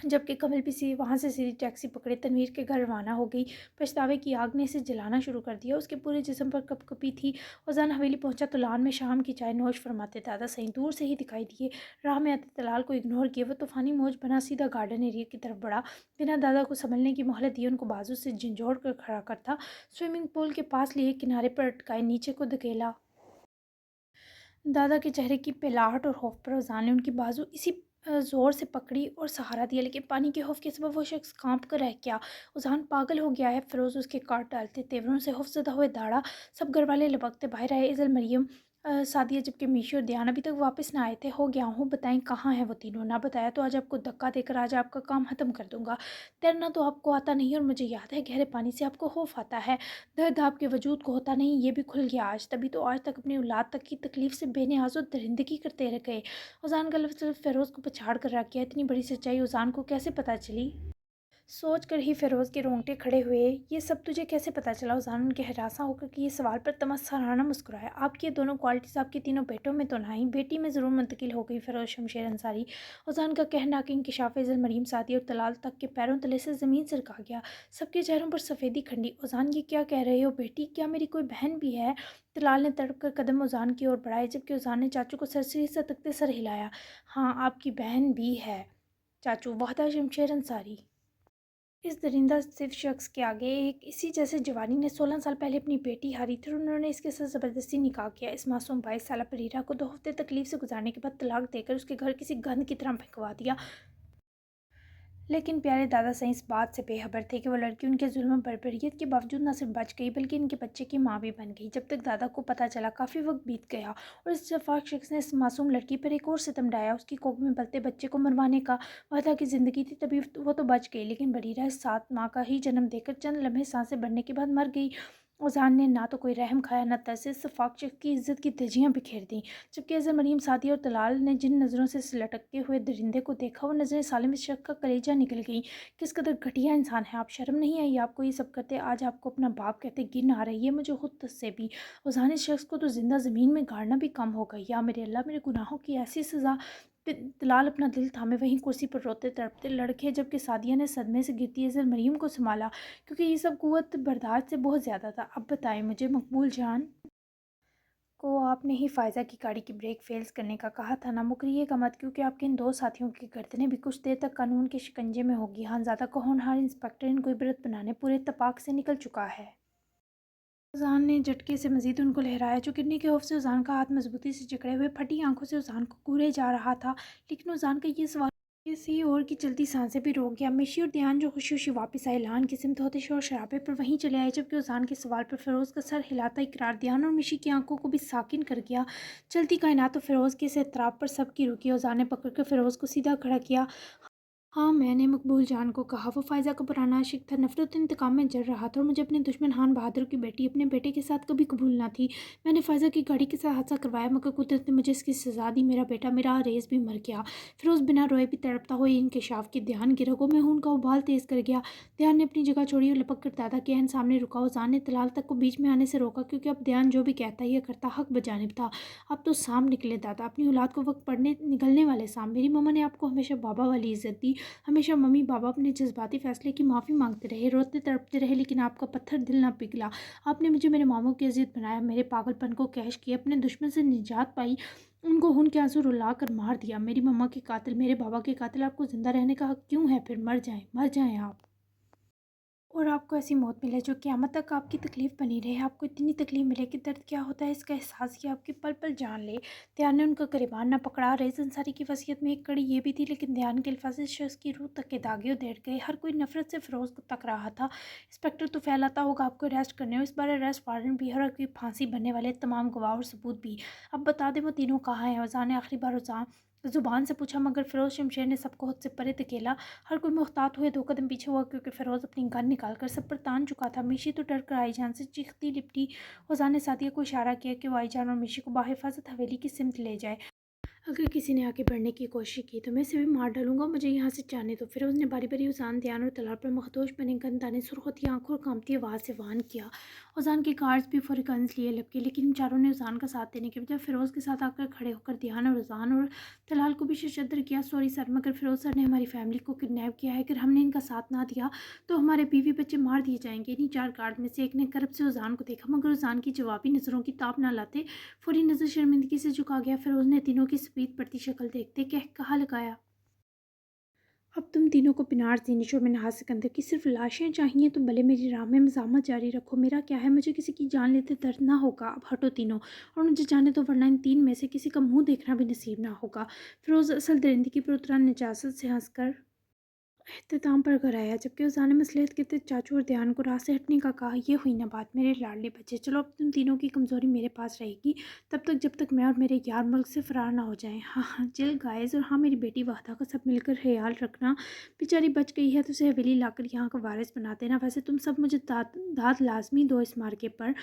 जबकि कमल भी वहाँ से सीधी टैक्सी पकड़े तनवीर के घर रवाना हो गई। पछतावे की आग ने इसे जलाना शुरू कर दिया, उसके पूरे जिस्म पर कपकपी थी। फौजान हवेली पहुंचा तो लान में शाम की चाय नोश फरमाते दादा सही दूर से ही दिखाई दिए। राह में आते तलाल को इग्नोर किए वो तूफानी मौज बना सीधा गार्डन एरिया की तरफ बढ़ा। बिना दादा को संभलने की मोहलत दिए उनको बाजू से झंझोड़ कर खड़ा करता, स्विमिंग पूल के पास लिए किनारे पर अटकाए, नीचे को धकेला। दादा के चेहरे की पिलाहट और खौफ पर फरजान ने उनकी बाजू इसी ज़ोर से पकड़ी और सहारा दिया, लेकिन पानी के खौफ के सबब वो शख्स कांप कर रह गया। उजान पागल हो गया है। फ़िरोज़ उसके काट डालते तेवरों से खौफज़दा हुए दाड़ा। सब घर वाले लपकते बाहर आए। इज़ल, मरियम, सादिया, जबकि मीशू और ध्यान अभी तक वापस ना आए थे। हो गया हूँ, बताएं कहाँ हैं वो तीनों? ना बताया तो आज आपको धक्का देकर आज आपका काम ख़त्म कर दूंगा। तैरना तो आपको आता नहीं और मुझे याद है गहरे पानी से आपको खौफ आता है। दर्द आपके वजूद को होता नहीं, ये भी खुल गया आज। तभी तो आज तक अपनी औलाद तक की तकलीफ़ से बेनियाज़ और दरिंदगी करते रह गए। उजान का लफ्ज़ फ़िरोज़ को पछाड़ कर रख गया। इतनी बड़ी सच्चाई उजान को कैसे पता चली? सोच कर ही फ़िरोज़ के रोंगटे खड़े हुए। ये सब तुझे कैसे पता चला? उजान उनके हरासा होकर कि ये सवाल पर तमस्साराना मुस्कुराया। आपकी ये दोनों क्वालिटीज़ आपके तीनों बेटों में तो नहीं, बेटी में ज़रूर मुंतकिल हो गई। फ़िरोज़ शमशेर अंसारी। उजान का कहना कि इंकिशाफ़ इज़ल, मरीम, सादिया और तलाल तक के पैरों तले से ज़मीन सरका गया। सबके चेहरों पर सफ़ेदी खंडी। उजान, ये क्या कह रहे हो बेटी? क्या मेरी कोई बहन भी है? तलाल ने तड़प कर कदम उजान की ओर बढ़ाए, जबकि उजान ने चाचू को सरसरी सतकते सर हिलाया। हाँ, आपकी बहन भी है चाचू, वाहदा शमशेर अंसारी। इस दरिंदा सिर्फ शख्स के आगे एक इसी जैसे जवानी ने 16 साल पहले अपनी बेटी हारी थी और उन्होंने इसके साथ ज़बरदस्ती निकाह किया। इस मासूम 22 साल परीरा को 2 हफ्ते तकलीफ से गुजारने के बाद तलाक देकर उसके घर किसी गंद की तरह फेंकवा दिया। लेकिन प्यारे दादा सही इस बात से बेखबर थे कि वो लड़की उनके जुल्म बर्बरियत के बावजूद न सिर्फ बच गई बल्कि इनके बच्चे की माँ भी बन गई। जब तक दादा को पता चला काफ़ी वक्त बीत गया और इस शफाक शख्स ने इस मासूम लड़की पर एक और सितम ढाया, उसकी कोख में पलते बच्चे को मरवाने का। वादा की ज़िंदगी थी तभी वो तो बच गई, लेकिन बरीरा इस 7 माह का ही जन्म देकर चंद लम्हे सांसें बढ़ने के बाद मर गई। उजान ने ना तो कोई रहम खाया न तरस, इस शफाक शख्स की इज्जत की धज्जियाँ बिखेर दी। जबकि अज़र, मरीम, सादिया और तलाल ने जिन नज़रों से इस लटकते हुए दरिंदे को देखा वो नज़रें सालिम इस शख्स का कलेजा निकल गई। किस कदर घटिया इंसान है आप, शर्म नहीं आई आपको? ये सब करते आज आपको अपना बाप कहते गिन आ रही है मुझे खुद से भी। उजान, इस शख्स को तो जिंदा ज़मीन में गाड़ना भी कम हो गई। या मेरे अल्लाह, मेरे गुनाहों की ऐसी सज़ा तलाल अपना दिल थामे वहीं कुर्सी पर रोते तड़पते लड़के, जबकि सादिया ने सदमे से गिरती नज़र मरीम को संभाला, क्योंकि ये सब कुव्वत बर्दाश्त से बहुत ज़्यादा था। अब बताएं मुझे, मकबूल जान को आपने ही फ़ायज़ा की गाड़ी की ब्रेक फेल्स करने का कहा था ना। मुकरिएगा मत, क्योंकि आपके इन दो साथियों की गर्दनें भी कुछ देर तक कानून के शिकंजे में होगी। खानज़ादा को होनहार इंस्पेक्टर इनको इबरत बनाने पूरे इत्तेफाक से निकल चुका है। उजान ने झटके से मजीद उनको लहराया, जो गिरने के खौफ से उजान का हाथ मजबूती से जकड़े हुए फटी आंखों से उजान को घूरे जा रहा था। लेकिन उजान का ये सवाल किसी और की चलती सांसें भी रोक गया। मिशी और ध्यान जो खुशी खुशी वापस आए, लान की सिमत होते शोर शराबे पर वहीं चले आए, जबकि उजान के सवाल पर फ़िरोज़ का सर हिलाता इकरार ध्यान और मिशी की आंखों को भी साकिन कर गया। चलती कायनात तो फ़िरोज़ के इस एतराफ़ पर सबकी रुकी। उजान ने पकड़ कर फ़िरोज़ को सीधा खड़ा किया। हाँ, मैंने मकबूल जान को कहा। वो फ़ायज़ा का पुराना आशिक था, नफ़रत और इंतकाम में जल रहा था, और मुझे अपने दुश्मन खान बहादुर की बेटी अपने बेटे के साथ कभी कबूल ना थी। मैंने फ़ायज़ा की गाड़ी के साथ हादसा करवाया, मगर कुदरत ने मुझे इसकी सज़ा दी। मेरा बेटा, मेरा रेस भी मर गया। फ़िरोज़ बिना रोए भी तड़पता हुआ इंकशाफ की ध्यान की रगों में खून का उबाल तेज़ कर गया। ध्यान ने अपनी जगह छोड़ी और लपक कर दादा के एहन सामने रुका। उजान ने तलाल तक को बीच में आने से रोका, क्योंकि अब ध्यान जो भी कहता या करता हक बजानिब था। अब तो साम निकले दादा, अपनी औलाद को वक्त पढ़ने निकलने वाले साम। मेरी मम्मा ने आपको हमेशा बाबा वाली इज़्ज़त दी। हमेशा मम्मी पापा अपने जज्बाती फैसले की माफ़ी मांगते रहे, रोते तड़पते रहे, लेकिन आपका पत्थर दिल ना पिघला। आपने मुझे मेरे मामों की अजियत बनाया, मेरे पागलपन को कैश किया, अपने दुश्मन से निजात पाई, उनको खून के आंसू रुला कर मार दिया। मेरी मम्मा के कातिल, मेरे बाबा के कातिल आपको ज़िंदा रहने का हक क्यों है? फिर मर जाएं आप, और आपको ऐसी मौत मिले जो क़यामत तक आपकी तकलीफ़ बनी रहे। आपको इतनी तकलीफ़ मिले कि दर्द क्या होता है इसका एहसास किया, आपकी पल पल जान ले। ध्यान ने उनका गिरबान न पकड़ा। रेज़ अंसारी की वसीयत में एक कड़ी ये भी थी, लेकिन ध्यान के अल्फाज़ इस शख्स की रूह तक के दागे उधेड़ गए। हर कोई नफ़रत से फ़िरोज़ को तक रहा था। इंस्पेक्टर तो फैलाता होगा आपको अरेस्ट करने, और इस बार अरेस्ट वारंट भी, हर की फांसी बनने वाले तमाम गवाह और सबूत भी। अब बता दें वो तीनों कहाँ हैं? औज़ान ने आखिरी बार ज़ुबान से पूछा, मगर फ़िरोज़ शमशेर ने सबको खुद से परे धकेला। हर कोई मुहतात हुए 2 कदम पीछे हुआ, क्योंकि फ़िरोज़ अपनी गन निकाल कर सब पर तान चुका था। मिशी तो डर कर आईजान से चीखती लिपटी। फ़ौज़ान ने सादिया को इशारा किया कि वो आईजान और मिशी को बाहिफ़ाज़त हवेली की सिमत ले जाए। अगर किसी ने आगे बढ़ने की कोशिश की तो मैं इसे भी मार डालूंगा, मुझे यहाँ से जाने दो। फिर उसने बारी बारी उजान, ध्यान और तलाल पर मखदोश बने गन दाने सुर्ख होती आंखों और कांपती आवाज़ से वान किया। उजान के गार्ड्स भी फौरी गन्स लिए लपके, लेकिन इन चारों ने उजान का साथ देने के बजाय फिरोज़ के साथ आकर खड़े होकर ध्यान और उजान और तलाल को भी शशद्र किया। सॉरी सर, मगर फिरोज़ सर ने हमारी फैमिली को किडनैप किया है। अगर हमने इनका साथ ना दिया तो हमारे बीवी बच्चे मार दिए जाएंगे। इन्हीं 4 गार्ड में से एक ने करब से उजान को देखा, मगर उजान की जवाबी नज़रों की ताब ना लाते फौरी नज़र शर्मिंदगी से झुका गया। फिरोज़ ने तीनों की स्पीड बढ़ती शक्ल देखते कहा लगाया, अब तुम तीनों को पिनार, दीनिश और मिनहाज सिकंदर की सिर्फ लाशें चाहिए तो भले मेरी राह में मज़ामत जारी रखो। मेरा क्या है, मुझे किसी की जान लेते दर्द ना होगा। अब हटो तीनों और मुझे जाने दो, वरना इन 3 में से किसी का मुंह देखना भी नसीब ना होगा। फिरोज़ असल दरिंदगी पर उतरा नजासत से हंसकर अख्ताम पर घर आया, जबकि उजान ने मसलहत के तहत चाचू और ध्यान को राह से हटने का कहा। ये हुई ना बात मेरे लाडले बच्चे, चलो अब तुम तीनों की कमज़ोरी मेरे पास रहेगी, तब तक जब तक मैं और मेरे यार मुल्क से फ़रार ना हो जाएं। हाँ हाँ चिल गाइस, और हाँ मेरी बेटी वाहदा का सब मिलकर ख्याल रखना। बेचारी बच गई है तो उसे हवेली लाकर यहाँ का वारिस बना देना। वैसे तुम सब मुझे दाद लाजमी दो इस मार्के पर।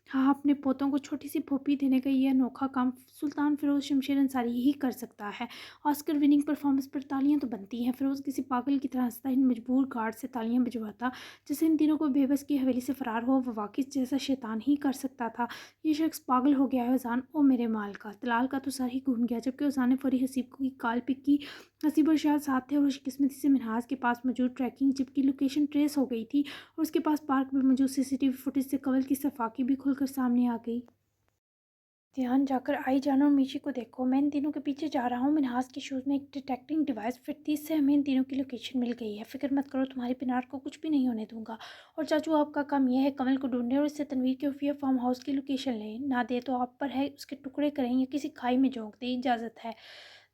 हाँ, अपने पोतों को छोटी सी फोपी देने का ये अनोखा काम सुल्तान फ़िरोज़ शमशेर अंसारी ही कर सकता है। ऑस्कर विनिंग परफॉर्मेंस पर तालियां तो बनती हैं। फ़िरोज़ किसी पागल की तरह हंसता इन मजबूर गार्ड से तालियां बजवाता, जैसे इन तीनों को बेबस की हवेली से फ़रार हो वो वाकई जैसा शैतान ही कर सकता था। ये शख्स पागल हो गया है। उजान, ओ मेरे माल का, तलाल का तो सर ही घूम गया, जबकि उजान ने फौरी हसीब की काल पिक की। हसीब और शायद साथ थे, और किस्मती से मिनहाज के पास मौजूद ट्रैकिंग चिप की लोकेशन ट्रेस हो गई थी, और उसके पास पार्क में मौजूद सीसीटीवी फुटेज से कवल की सफाकी भी खुलकर सामने आ गई। ध्यान, जाकर आई जान और मीशी को देखो, मैं इन तीनों के पीछे जा रहा हूँ। मिनहास के शूज़ में एक डिटेक्टिंग डिवाइस फिट थी, इससे हमें इन तीनों की लोकेशन मिल गई है। फिक्र मत करो, तुम्हारी पिनार को कुछ भी नहीं होने दूंगा। और चाचू, आपका काम यह है कमल को ढूंढने और इससे तनवीर के खुफिया फार्म हाउस की लोकेशन लें। ना दे तो आप पर है, उसके टुकड़े करें या किसी खाई में झोंक दें, इजाज़त है।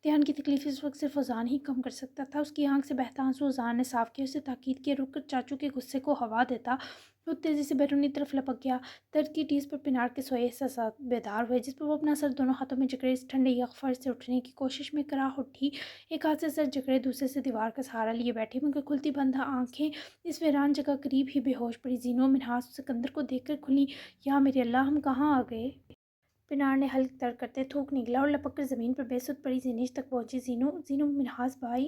ध्यान की तकलीफ इस वक्त सिर्फ उजान ही कम कर सकता था। उसकी आंख से बहता आंसू उजान ने साफ किया, उसे ताकीद किए रुक कर चाचू के गुस्से को हवा देता वो तेज़ी से बैरूनी तरफ लपक गया। दर्द की टीस पर पिनार के सोए एहसास बेदार हुए, जिस पर वो अपना सर दोनों हाथों में जकड़े इस ठंडे यकफर से उठने की कोशिश में करा उठी। एक हाथ से सर जकड़े, दूसरे से दीवार का सहारा लिए बैठी, मगर खुलती बंद आंखें इस वीरान जगह करीब ही बेहोश पड़ी। जीनो मिनहास सिकंदर को देखकर खुली। या मेरे अल्लाह, हम कहाँ आ गए? पिनार ने हल्क दर्द करते थूक निकला और लपक कर ज़मीन पर बेसुध पड़ी जीनिश तक पहुंची। जीनो जीनो, मिनहास भाई।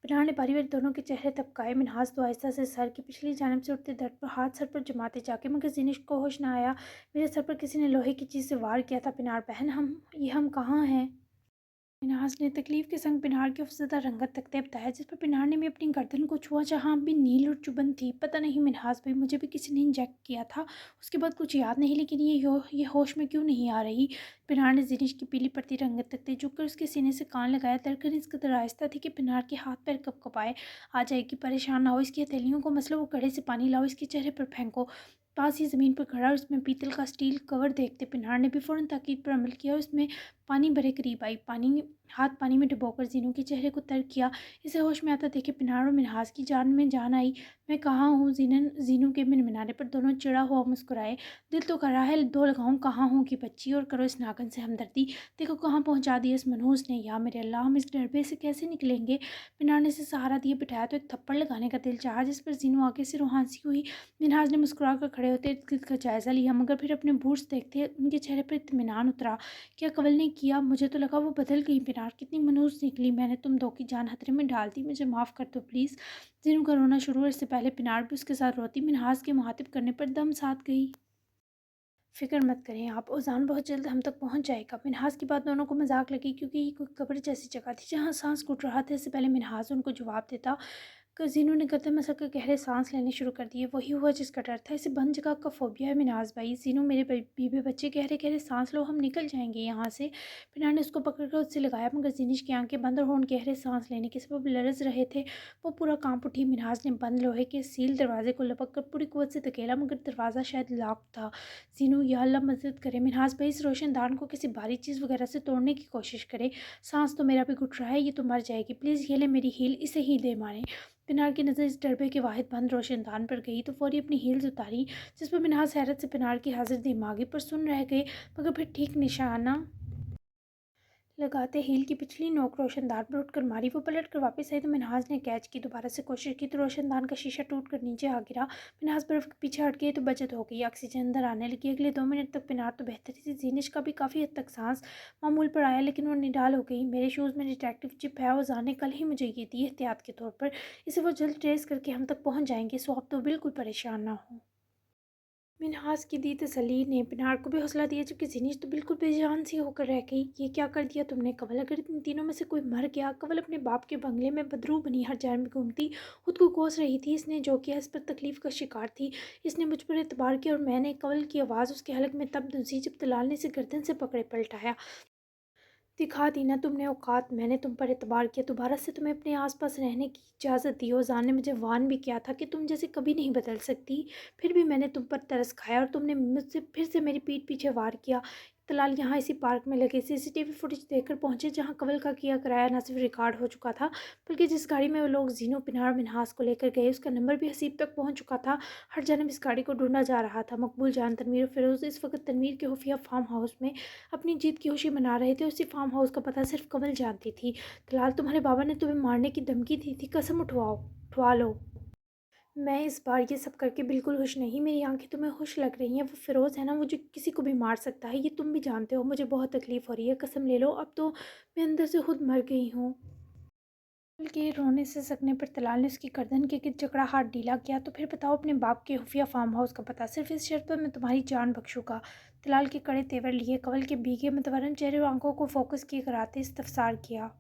पिनार ने बारी बारी दोनों के चेहरे तपकाए। मिनहास तो आहिस्ता से सर की पिछली जानब से उठते दर्द पर हाथ सर पर जमाते जाके, मगर जीनिश को होश ना आया। मेरे सर पर किसी ने लोहे की चीज़ से वार किया था पिनार बहन, हम कहाँ हैं? मिन्हाज ने तकलीफ के संग पिनार की अफसरदा रंगत तकते बताया, जिस पर पिनार ने भी अपनी गर्दन को छुआ जहाँ भी नील और चुभन थी। पता नहीं मिन्हाज भाई, मुझे भी किसी ने इंजेक्ट किया था। उसके बाद कुछ याद नहीं, लेकिन ये होश में क्यों नहीं आ रही। पिनार ने जिनिश की पीली पड़ती रंगत तकते झुककर उसके सीने से कान लगाया। धड़कन इस कदर आहिस्ता थी कि पिनार के हाथ पैर कपकपाए। आ जाएगी, परेशान ना हो, इसकी हथेलियों को मसलो, वो कड़े से पानी लाओ, इसके चेहरे पर फेंको। पास ही ज़मीन पर खड़ा और उसमें पीतल का स्टील कवर देखते पिनार ने भी फ़ौरन ताकीद पर अमल किया। उसमें पानी भरे करीब आई, हाथ पानी में डुबोकर जीनू के चेहरे को तर किया। इसे होश में आता देखे पिनार और मिन्हाज की जान में जान आई। मैं कहाँ हूँ? जीनू के मिनमिनाने पर दोनों चिड़ा हुआ मुस्कुराए। दिल तो कर रहा है दो लगाऊँ, कहाँ हूँ की बच्ची, और करो इस नागन से हमदर्दी। देखो कहाँ पहुँचा दिया इस मनहूस ने। या मेरे अल्लाह, हम इस डरबे से कैसे निकलेंगे। पिनार ने इसे सहारा दिए बिठाया तो एक थप्पड़ लगाने का दिल चाहा, जिस पर जीनू आगे से रूहानसी हुई। मिन्हाज ने मुस्कुरा कर खड़े होते इर्द-गिर्द का जायज़ा लिया, मगर फिर अपने बूट्स देखते उनके चेहरे पर इत्मीनान उतरा। क्या कवल ने किया? मुझे तो लगा वो बदल गई। पिनार, कितनी मनहूस निकली। मैंने तुम दो की जान खतरे में डाल दी, मुझे माफ़ कर दो प्लीज़। जीनू का रोना शुरू हुआ। इससे पहले पिनार भी उसके साथ रोती मिन्हाज के मुखातिब करने पर दम साध गई। फ़िक्र मत करें आप, ओज़ान बहुत जल्द हम तक पहुंच जाएगा। मिन्हाज की बात दोनों को मजाक लगी, क्योंकि ये कोई कब्र जैसी जगह थी जहां सांस घुट रहा था। इससे पहले मिन्हाज उनको जवाब देता, जीनू ने गर्दन मसल कर गहरे सांस लेने शुरू कर दिए। वही हुआ जिसका डर था। इसे बंद जगह का फोबिया है मिन्हाज भाई। जीनू, मेरे बीबी बच्चे, गहरे गहरे सांस लो, हम निकल जाएंगे यहाँ से। पिनार ने उसको पकड़कर उससे लगाया, मगर जीनिश की आंखें बंद और होंठ गहरे सांस लेने के सबब लरज रहे थे। वो पूरा कांप उठी। मिन्हाज ने बंद लोहे के सील दरवाजे को लपक कर पूरी कुव्वत से धकेला, मगर दरवाज़ा शायद लॉक था। जीनू, या अल्लाह मदद करे। मिन्हाज भाई, इस रोशनदान को किसी भारी चीज़ वगैरह से तोड़ने की कोशिश करे। सांस तो मेरा भी घुट रहा है, ये तो मर जाएगी। प्लीज़ ये ले मेरी हील, इसे हील दे मारे। पिनार की नज़र इस डरबे के वाहिद बंद रोशनदान पर गई तो फौरी अपनी हील्स उतारी, जिस पर मिन्हाज हैरत से पिनार की हाजिर दिमागी पर सुन रह गए, मगर फिर ठीक निशाना लगाते हील की पिछली नोक रोशनदान पर उठकर मारी। वो पलट कर वापस आई तो मिन्हाज ने कैच की। दोबारा से कोशिश की तो रोशनदान का शीशा टूट कर नीचे आ गिरा। मिन्हाज बर्फ के पीछे हट गई तो बचत हो गई। ऑक्सीजन अंदर आने लगी। अगले 2 मिनट तक पिनार तो बेहतरी थी। जीनिश का भी काफ़ी हद तक सांस मामूल पर आया, लेकिन वो निडाल हो गई। मेरे शूज़ में डिटेक्टिव चिप है, वो जाने कल ही मुझे ये दी एहतियात के तौर पर। इसे वो जल्द ट्रेस करके हम तक पहुँच जाएंगे, सो आप तो बिल्कुल परेशान ना हो। मिन्हाज की दी तसल्ली ने पिनार को भी हौसला दिया, जबकि जिनिस तो बिल्कुल बेजान सी होकर रह गई। ये क्या कर दिया तुमने कवल? अगर इन तीनों में से कोई मर गया। कवल अपने बाप के बंगले में बदरू बनी हर जानब घूमती खुद को कोस रही थी। इसने जो किया इस पर तकलीफ का शिकार थी। इसने मुझ पर एतबार किया और मैंने कवल की आवाज़ उसके हलक में तब धुंसी जब तलाल ने इसे गर्दन से पकड़े पलटाया। दिखा दी ना तुमने औकात। मैंने तुम पर एतबार किया, दोबारा से तुम्हें अपने आसपास रहने की इजाज़त दी। ओज़ान ने मुझे वार्न भी किया था कि तुम जैसे कभी नहीं बदल सकती। फिर भी मैंने तुम पर तरस खाया और तुमने मुझसे फिर से मेरी पीठ पीछे वार किया। तलाल यहाँ इसी पार्क में लगे सीसीटीवी फुटेज देखकर पहुंचे, जहाँ कवल का किया कराया न सिर्फ रिकॉर्ड हो चुका था, बल्कि जिस गाड़ी में वो लोग जीनो, पिनार और मिन्हास को लेकर गए उसका नंबर भी हसीब तक पहुंच चुका था। हर जानब इस गाड़ी को ढूंढा जा रहा था। मकबूल जान, तनवीर और फिरोज़ इस वक्त तनवीर के खुफिया फार्म हाउस में अपनी जीत की खुशी मना रहे थे। उसी फार्म हाउस का पता सिर्फ कमल जानती थी। तलाल, तुम्हारे बाबा ने तुम्हें मारने की धमकी दी थी, कसम उठवा लो। मैं इस बार ये सब करके बिल्कुल खुश नहीं। मेरी आंखें तुम्हें खुश लग रही हैं। वो फिरोज़ है ना, वो जो किसी को भी मार सकता है, ये तुम भी जानते हो। मुझे बहुत तकलीफ़ हो रही है, कसम ले लो। अब तो मैं अंदर से खुद मर गई हूँ। कवल के रोने से सकने पर तलाल ने उसकी गर्दन के गिर्द जकड़ा हाथ ढीला किया। तो फिर बताओ अपने बाप के खुफिया फार्म हाउस का पता, सिर्फ इस शर्त पर मैं तुम्हारी जान बख्शूँगा। तलाल के कड़े तेवर लिए कवल के भीगे मतवरन चेहरे और आंखों को फोकस किए कराते इस्तफसार किया।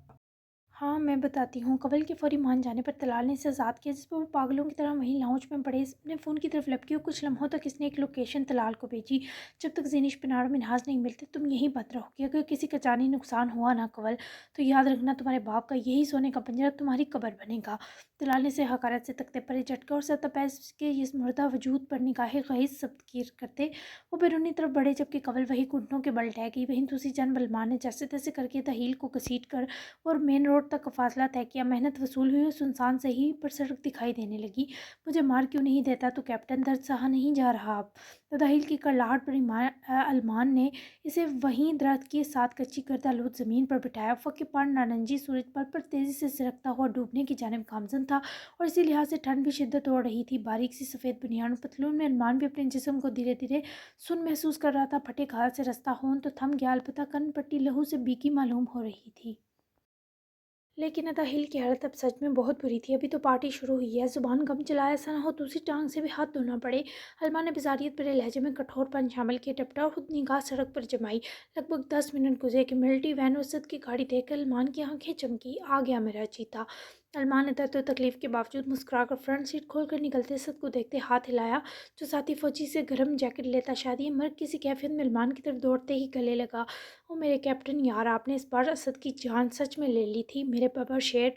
हाँ, मैं बताती हूँ। कवल के फौरी मान जाने पर तलाल ने इसे आज़ाद किया, जिस पर वो पागलों की तरह वहीं लाउंज में पड़े अपने फ़ोन की तरफ लपकी और कुछ लम्हों तक इसने एक लोकेशन तलाल को भेजी। जब तक ज़ेनिश, पिनार और मिन्हाज नहीं मिलते तुम यहीं बंद रहोगी। अगर किसी का जानी नुकसान हुआ ना कवल, तो याद रखना तुम्हारे बाप का यही सोने का पिंजरा तुम्हारी कब्र बनेगा। तलाल ने इसे हकारत से तख्ते पर झटका और सतह के इस मुर्दा वजूद पर निगाहें गलीज़ ज़ब्त करते वो बैरूनी तरफ बढ़े, जबकि कवल वही घुटनों के बल ढह गई। वहीं दूसरी जान बलमान ने जैसे तैसे करके तहील को घसीट कर और मेन रोड तक का फासला तय किया। मेहनत वसूल हुई और सुनसान से ही पर सड़क दिखाई देने लगी। मुझे मार क्यों नहीं देता तो कैप्टन, दर्द सहा नहीं जा रहा अब। तदाहिल की करलाहट पर अलमान ने इसे वहीं दरख्त के साथ कच्ची करदा आलूद ज़मीन पर बिठाया। उफ़क़ के पार नारंगी सूरज पल पर तेज़ी से सिरकता हुआ डूबने की जानिब गामज़न था, और इसी लिहाज से ठंड भी शिद्दत हो रही थी। बारीक सी सफ़ेद बुनियान और पतलून में अलमान भी अपने जिस्म को धीरे धीरे सुन महसूस कर रहा था। फटे घाल से रास्ता होन तो थम गया, अलबत्ता कन पट्टी लहू से भीगी मालूम हो रही थी। لیکن ادا ہل کی حالت اب سچ میں بہت بری تھی۔ ابھی تو پارٹی شروع ہوئی ہے، زبان کم چلائے ایسا نہ ہو دوسری ٹانگ سے بھی ہاتھ دھونا پڑے۔ علما نے بزاریت بھرے لہجے میں کٹھور پن شامل کیے، ٹپٹا اور خود نگاہ سڑک پر جمائی۔ لگ بھگ 10 منٹ گزرے کہ ملٹی وین اسد کی گاڑی دیکھ کر علمان کی آنکھیں چمکی۔ آ گیا میرا چیتا۔ علمان نے درد و تکلیف کے باوجود مسکرا کر فرنٹ سیٹ کھول کر نکلتے اسد کو دیکھتے ہاتھ ہلایا، جو ساتھی فوجی سے گرم جیکٹ لیتا شاید یہ مرد کسی کیفیت میں علمان کی طرف دوڑتے ہی گلے لگا۔ او میرے کیپٹن یار، آپ نے اس بار اسد کی جان سچ میں لے لی تھی، میرے بابا شیر۔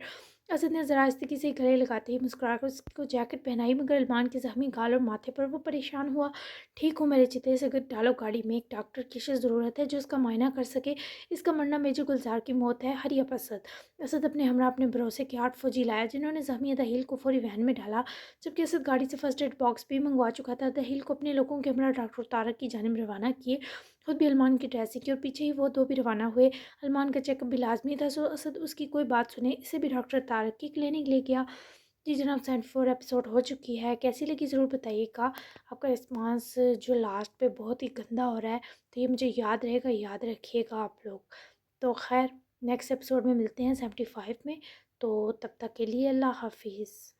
اسد نے ذرا آہستگی سے گلے لگاتے ہی مسکرا کر اس کو جیکٹ پہنائی، مگر علمان کے زخمی گال اور ماتھے پر وہ پریشان ہوا۔ ٹھیک ہوں میرے چتے، اسے ڈالو گاڑی میں، ایک ڈاکٹر کی ضرورت ہے جو اس کا معائنہ کر سکے، اس کا مرنا میجر گلزار کی موت ہے۔ ہری اپ اسد۔ اسد اپنے ہمراہ اپنے بھروسے کے 8 فوجی لایا، جنہوں نے زخمی ادا ہیل کو فوری وین میں ڈالا، جبکہ اسد گاڑی سے فرسٹ ایڈ باکس بھی منگوا چکا تھا۔ ادا ہیل کو اپنے لوگوں کے ہمراہ ڈاکٹر طارق کی جانب روانہ کیے، خود بھی علمان کی ڈریسنگ کی اور پیچھے ہی وہ دو بھی روانہ ہوئے۔ علمان کا چیک اپ بھی لازمی تھا، سو اسد اس کی کوئی بات سنے اسے بھی ڈاکٹر طارق کی کلینک لے گیا۔ جی جناب، 74 ایپیسوڈ ہو چکی ہے، کیسی لگی ضرور بتائیے گا۔ آپ کا رسپانس جو لاسٹ پہ بہت ہی گندا ہو رہا ہے، تو یہ مجھے یاد رہے گا، یاد رکھیے گا آپ لوگ۔ تو خیر، نیکسٹ ایپیسوڈ میں ملتے ہیں 75 میں، تو تب تک کے لیے اللہ حافظ۔